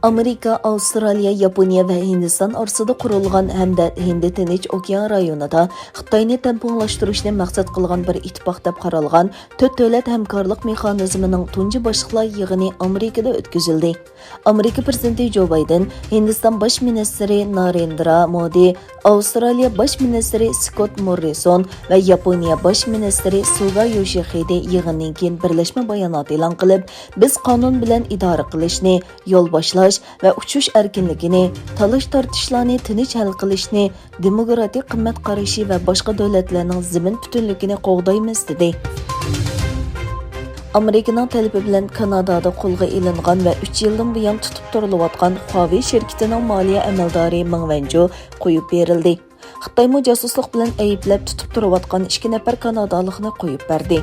Amerika, Avstraliya, Yaponiya va Hindiston orasida qurilgan hamda Hind-Tinch okean rayonida Xitoyni tamponlashtirishni maqsad qilgan bir ittifoq deb qaralgan 4 davlat hamkorlik mexanizmining tunji boshliqlar yig'ini Amerikada o'tkazildi. Amerika prezidenti Joe Biden, Hindiston bosh ministri Narendra Modi, Avstraliya bosh ministri Scott Morrison va Yaponiya bosh ministri Suga Yoshihide yig'indan keyin birlashma bayonot e'lon qilib, biz qonun bilan idora qilishni, yo'l boshlash va uchish erkinligini, talash-tortishlarni tinch hal qilishni, demokratik qimmat qarashi va boshqa davlatlarning zimin butunligini qo'g'daymiz dedi. Amerikaning talabi bilan Kanadada qo'lga ilingan va 3 yildan buyon tutib turilayotgan Huawei shirkatining moliya amaldori Meng Wanzhou qo'yib berildi. Xitoy jasuslik bilan ayblab tutib turayotgan 2 nafar kanadalikni qo'yib berdi.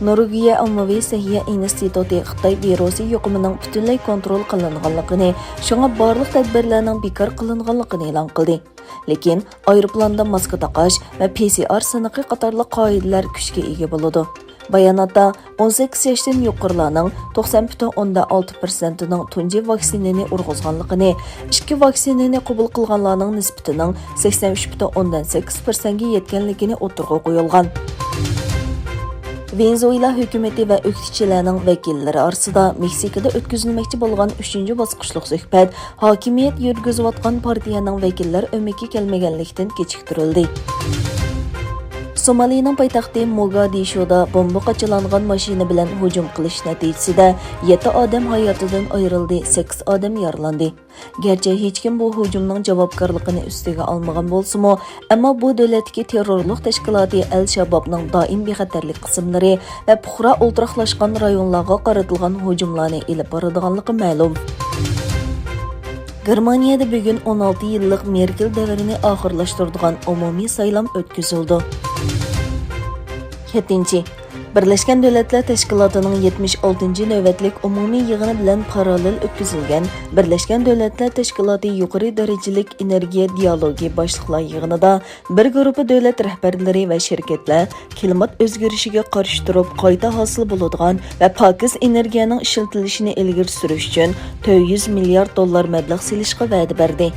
Norvegiya Ommaviy Sahiya instituti Xitoy virusi yuqumining butunlay kontrol qilinganligini, shunga barliq tadbirlarning bekor qilinganligini e'lon qildi. Lekin aeroplanda maska taqash va PCR siniqi qatorli qoidalar kuchga ega bo'ladi. Bayonotda 18 yoshdan yuqorilarning 90.6%ning tunji vaksinani urg'izganligini, 2 vaksinani qabul qilganlarning nisbatining 83.8%ga yetganligini o'tirg'a qo'yilgan. Venezuela hukumati va o'qituvchilarning vakillari orasida Meksikada o'tkazilmoqchi bo'lgan 3-bosqichlik suhbat hokimiyat yurgizayotgan partiyaning vakillari o'mikka kelmaganlikdan kechiktirildi. Somalining poytaxti Mogadishoda bomba qachilangan mashina bilan hujum qilish natijasida 7 odam hayotidan ayrildi, 8 odam yaralandi. Gerçi hech kim bu hujumning javobgarligini ustiga olmagan bo'lsa-mu, ammo bu davlatdagi terrorlik tashkiloti Al-Shababning doim bexatarlik qismlari va puxra o'ltiraqlashgan rayonlarga qaratilgan hujumlarni ilib boradiganligi ma'lum. Germaniyada bugun 16 yillik Merkel davrini oxirlashtiradigan umumiy saylam o'tkazildi. 7. Birleşken Devletler Teşkilatı'nın 76. növbetlik umumiy yig'ini bilan paralel o'tkazilgan Birleşken Devletler Teşkilatı yuqori darajalik energiya dialogi boshliqlar yig'inida bir guruh davlat rahbarlari va shirkatlar klimat o'zgarishiga qarshi turib qayta hosil bo'ladigan va pokiz energiyaning ishlatilishini ilgari surish uchun $400 milliard mablag' selishga va'da berdi.